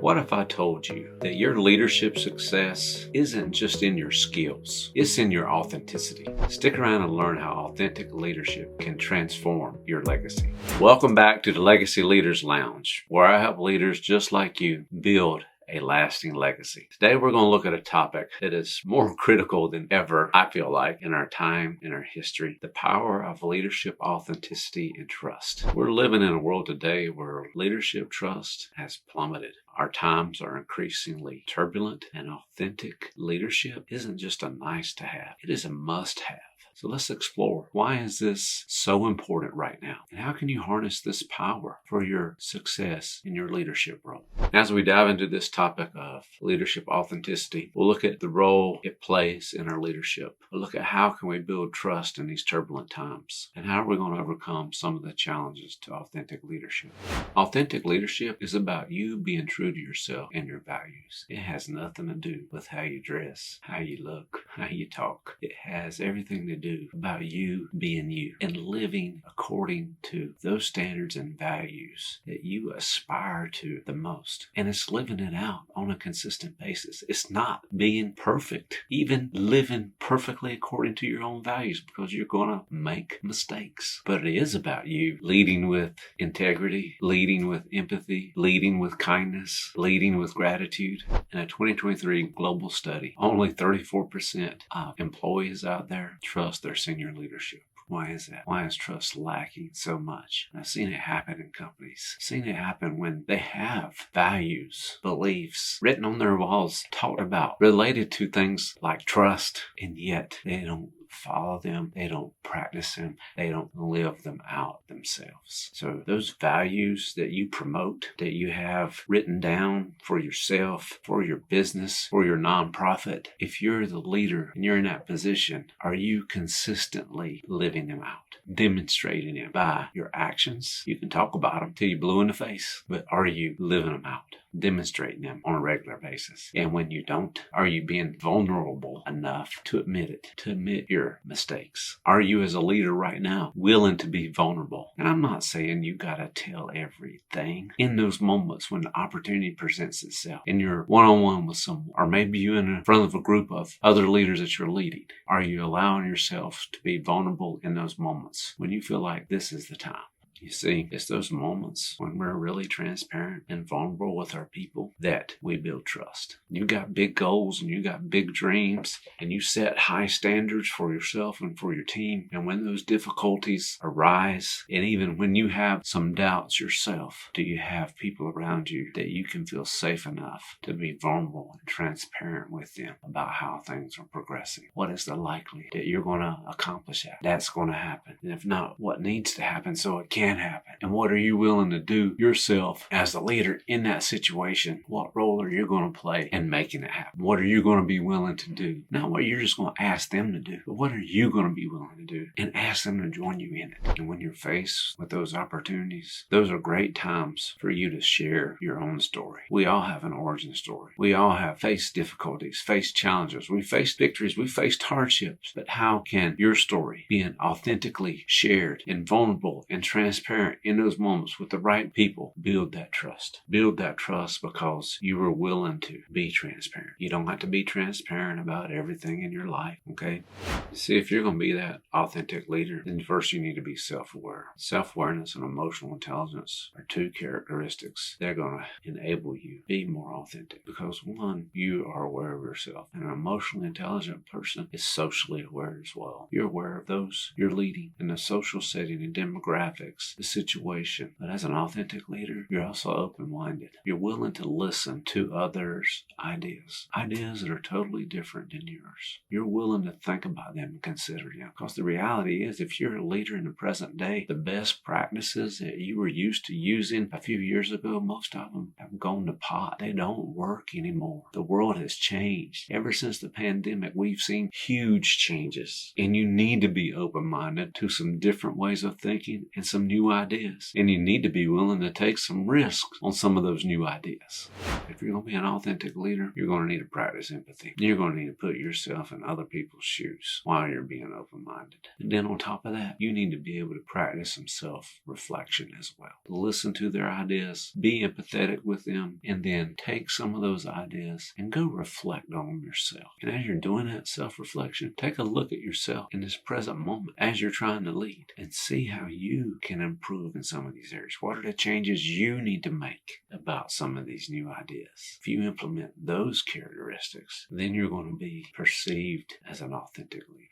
What if I told you that your leadership success isn't just in your skills, it's in your authenticity? Stick around and learn how authentic leadership can transform your legacy. Welcome back to the Legacy Leaders Lounge, where I help leaders just like you build a lasting legacy. Today we're going to look at a topic that is more critical than ever, I feel like, in our time, in our history: the power of leadership, authenticity, and trust. We're living in a world today where leadership trust has plummeted. Our times are increasingly turbulent, and authentic leadership isn't just a nice to have, it is a must have. So let's explore, why is this so important right now? And how can you harness this power for your success in your leadership role? As we dive into this topic of leadership authenticity, we'll look at the role it plays in our leadership. We'll look at how can we build trust in these turbulent times, and how are we going to overcome some of the challenges to authentic leadership. Authentic leadership is about you being true to yourself and your values. It has nothing to do with how you dress, how you look, how you talk. It has everything to do about you being you and living according to those standards and values that you aspire to the most. And it's living it out on a consistent basis. It's not being perfect, even living perfectly according to your own values, because you're going to make mistakes. But it is about you leading with integrity, leading with empathy, leading with kindness, leading with gratitude. In a 2023 global study, only 34% of employees out there trust their senior leadership. Why is that? Why is trust lacking so much? I've seen it happen in companies. I've seen it happen when they have values, beliefs written on their walls, talked about, related to things like trust, and yet they don't follow them, they don't practice them, they don't live them out themselves. So those values that you promote, that you have written down for yourself, for your business, for your nonprofit, if you're the leader and you're in that position, are you consistently living them out, demonstrating them by your actions? You can talk about them till you're blue in the face, but are you living them out, demonstrating them on a regular basis? And when you don't, are you being vulnerable enough to admit it, to admit your mistakes? Are you, as a leader right now, willing to be vulnerable? And I'm not saying you gotta tell everything. In those moments when the opportunity presents itself, and you're one-on-one with someone, or maybe you're in front of a group of other leaders that you're leading, are you allowing yourself to be vulnerable in those moments when you feel like this is the time? You see, it's those moments when we're really transparent and vulnerable with our people that we build trust. You got big goals and you got big dreams and you set high standards for yourself and for your team. And when those difficulties arise, and even when you have some doubts yourself, do you have people around you that you can feel safe enough to be vulnerable and transparent with them about how things are progressing? What is the likelihood that you're going to accomplish that? That's going to happen. And if not, what needs to happen so it can happen? And what are you willing to do yourself as the leader in that situation? What role are you going to play in making it happen? What are you going to be willing to do? Not what you're just going to ask them to do, but what are you going to be willing to do and ask them to join you in it? And when you're faced with those opportunities, those are great times for you to share your own story. We all have an origin story. We all have faced difficulties, faced challenges. We faced victories. We faced hardships. But how can your story, being authentically shared and vulnerable and transparent in those moments with the right people, build that trust? Build that trust because you were willing to be transparent. You don't have to be transparent about everything in your life, okay? See, if you're going to be that authentic leader, then first you need to be self-aware. Self-awareness and emotional intelligence are two characteristics that are going to enable you to be more authentic, because one, you are aware of yourself, and an emotionally intelligent person is socially aware as well. You're aware of those you're leading in the social setting and demographics, the situation. But as an authentic leader, you're also open-minded. You're willing to listen to others' ideas that are totally different than yours. You're willing to think about them and consider them. Because the reality is, if you're a leader in the present day, the best practices that you were used to using a few years ago, most of them have gone to pot. They don't work work anymore. The world has changed. Ever since the pandemic, we've seen huge changes. And you need to be open-minded to some different ways of thinking and some new ideas. And you need to be willing to take some risks on some of those new ideas. If you're going to be an authentic leader, you're going to need to practice empathy. You're going to need to put yourself in other people's shoes while you're being open-minded. And then on top of that, you need to be able to practice some self-reflection as well. Listen to their ideas, be empathetic with them, and then take some of those ideas and go reflect on them yourself. And as you're doing that self-reflection, take a look at yourself in this present moment as you're trying to lead and see how you can improve in some of these areas. What are the changes you need to make about some of these new ideas? If you implement those characteristics, then you're going to be perceived as an authentic leader.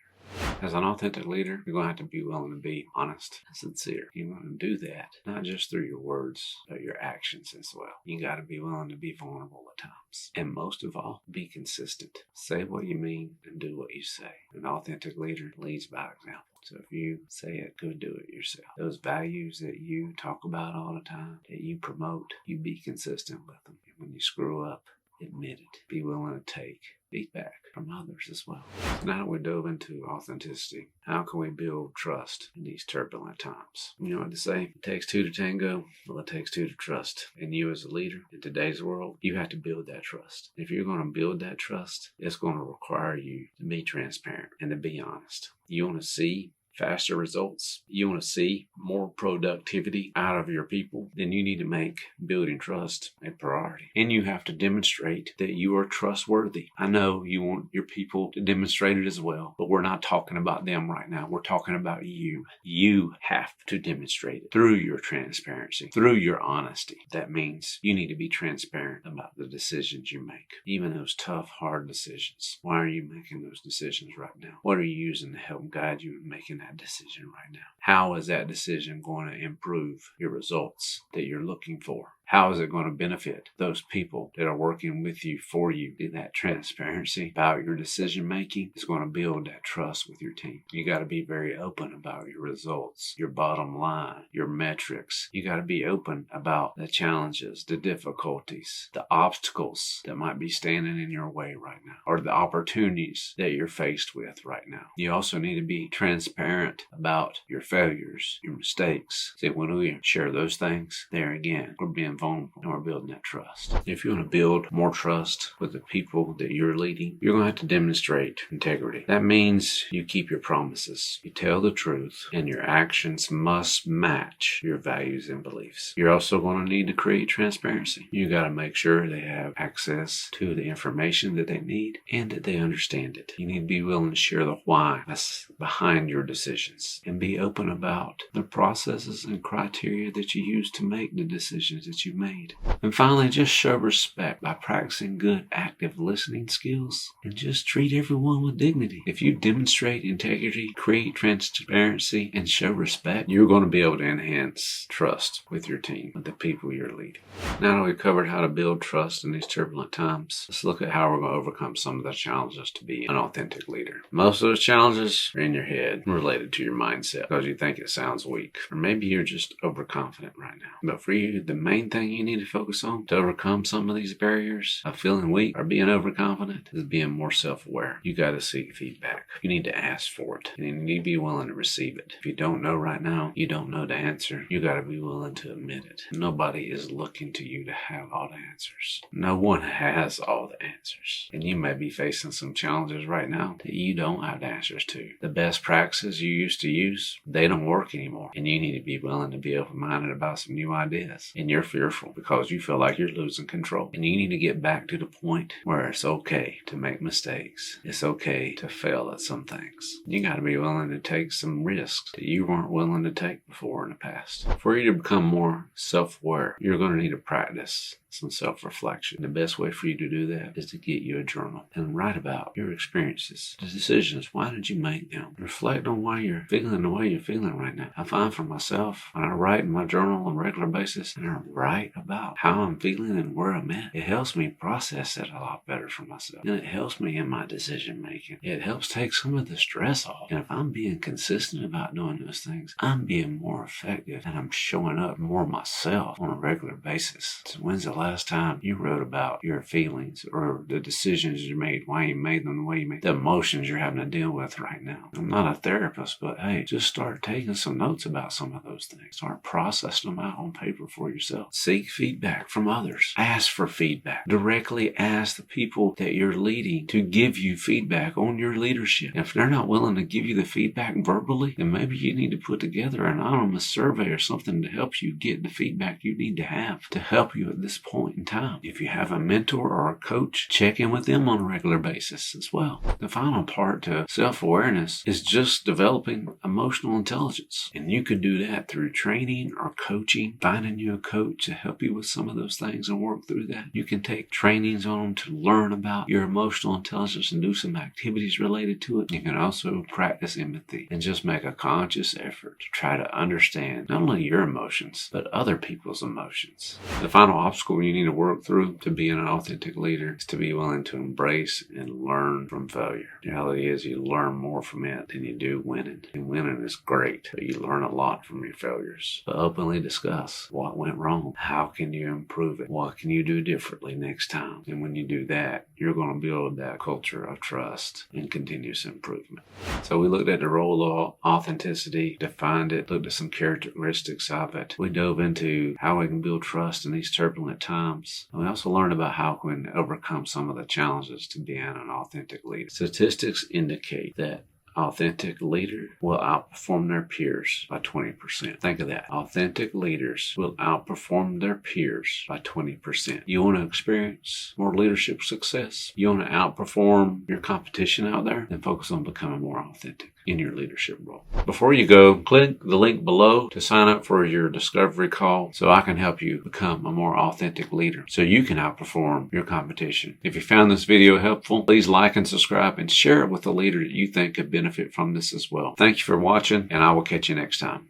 As an authentic leader, you're going to have to be willing to be honest and sincere. You're going to do that, not just through your words, but your actions as well. You got to be willing to be vulnerable at times. And most of all, be consistent. Say what you mean and do what you say. An authentic leader leads by example. So if you say it, go do it yourself. Those values that you talk about all the time, that you promote, you be consistent with them. And when you screw up, admit it. Be willing to take feedback from others as well. So now that we dove into authenticity, how can we build trust in these turbulent times? You know what to say? It takes two to tango. Well, it takes two to trust. And you as a leader in today's world, you have to build that trust. If you're going to build that trust, it's going to require you to be transparent and to be honest. You want to see faster results, you want to see more productivity out of your people, then you need to make building trust a priority. And you have to demonstrate that you are trustworthy. I know you want your people to demonstrate it as well, but we're not talking about them right now. We're talking about you. You have to demonstrate it through your transparency, through your honesty. That means you need to be transparent about the decisions you make, even those tough, hard decisions. Why are you making those decisions right now? What are you using to help guide you in making that decision right now? How is that decision going to improve your results that you're looking for? How is it going to benefit those people that are working with you, for you? In that transparency about your decision making is going to build that trust with your team. You got to be very open about your results, your bottom line, your metrics. You got to be open about the challenges, the difficulties, the obstacles that might be standing in your way right now, or the opportunities that you're faced with right now. You also need to be transparent about your failures, your mistakes. See, when we share those things, there again, we're being vulnerable and we're building that trust. If you want to build more trust with the people that you're leading, you're going to have to demonstrate integrity. That means you keep your promises, you tell the truth, and your actions must match your values and beliefs. You're also going to need to create transparency. You got to make sure they have access to the information that they need and that they understand it. You need to be willing to share the why that's behind your decisions and be open about the processes and criteria that you use to make the decisions that you made. And finally, just show respect by practicing good active listening skills and just treat everyone with dignity. If you demonstrate integrity, create transparency, and show respect, you're going to be able to enhance trust with your team, with the people you're leading. Now that we've covered how to build trust in these turbulent times, let's look at how we're going to overcome some of the challenges to be an authentic leader. Most of those challenges are in your head, related to your mindset, because you think it sounds weak, or maybe you're just overconfident right now. But for you, the main thing you need to focus on to overcome some of these barriers of feeling weak or being overconfident is being more self-aware. You got to seek feedback. You need to ask for it, and you need to be willing to receive it. If you don't know right now, you don't know the answer, you got to be willing to admit it. Nobody is looking to you to have all the answers. No one has all the answers, and you may be facing some challenges right now that you don't have the answers to. The best practices you used to use, they don't work anymore, and you need to be willing to be open-minded about some new ideas. And you're fearful because you feel like you're losing control, and you need to get back to the point where it's okay to make mistakes. It's okay to fail at some things. You got to be willing to take some risks that you weren't willing to take before in the past. For you to become more self-aware, you're going to need to practice some self-reflection. The best way for you to do that is to get you a journal and write about your experiences, the decisions. Why did you make them? Reflect on why you're feeling the way you're feeling right now. I find for myself, when I write in my journal on a regular basis and I write about how I'm feeling and where I'm at, it helps me process it a lot better for myself. And it helps me in my decision making. It helps take some of the stress off. And if I'm being consistent about doing those things, I'm being more effective and I'm showing up more myself on a regular basis. So when's the last time you wrote about your feelings or the decisions you made, why you made them the way you made, the emotions you're having to deal with right now? I'm not a therapist, but hey, just start taking some notes about some of those things. Start processing them out on paper for yourself. Seek feedback from others. Ask for feedback. Directly ask the people that you're leading to give you feedback on your leadership. If they're not willing to give you the feedback verbally, then maybe you need to put together an anonymous survey or something to help you get the feedback you need to have to help you at this point in time. If you have a mentor or a coach, check in with them on a regular basis as well. The final part to self-awareness is just developing emotional intelligence. And you can do that through training or coaching, finding you a coach to help you with some of those things and work through that. You can take trainings on them to learn about your emotional intelligence and do some activities related to it. You can also practice empathy and just make a conscious effort to try to understand not only your emotions, but other people's emotions. The final obstacle you need to work through to being an authentic leader is to be willing to embrace and learn from failure. The reality is you learn more from it than you do winning. And winning is great, but you learn a lot from your failures. But openly discuss what went wrong. How can you improve it? What can you do differently next time? And when you do that, you're going to build that culture of trust and continuous improvement. So we looked at the role of authenticity, defined it, looked at some characteristics of it. We dove into how we can build trust in these turbulent times. And we also learned about how we can overcome some of the challenges to being an authentic leader. Statistics indicate that authentic leaders will outperform their peers by 20%. Think of that. Authentic leaders will outperform their peers by 20%. You want to experience more leadership success? You want to outperform your competition out there? Then focus on becoming more authentic in your leadership role. Before you go, click the link below to sign up for your discovery call so I can help you become a more authentic leader so you can outperform your competition. If you found this video helpful, please like and subscribe and share it with a leader that you think could benefit from this as well. Thank you for watching, and I will catch you next time.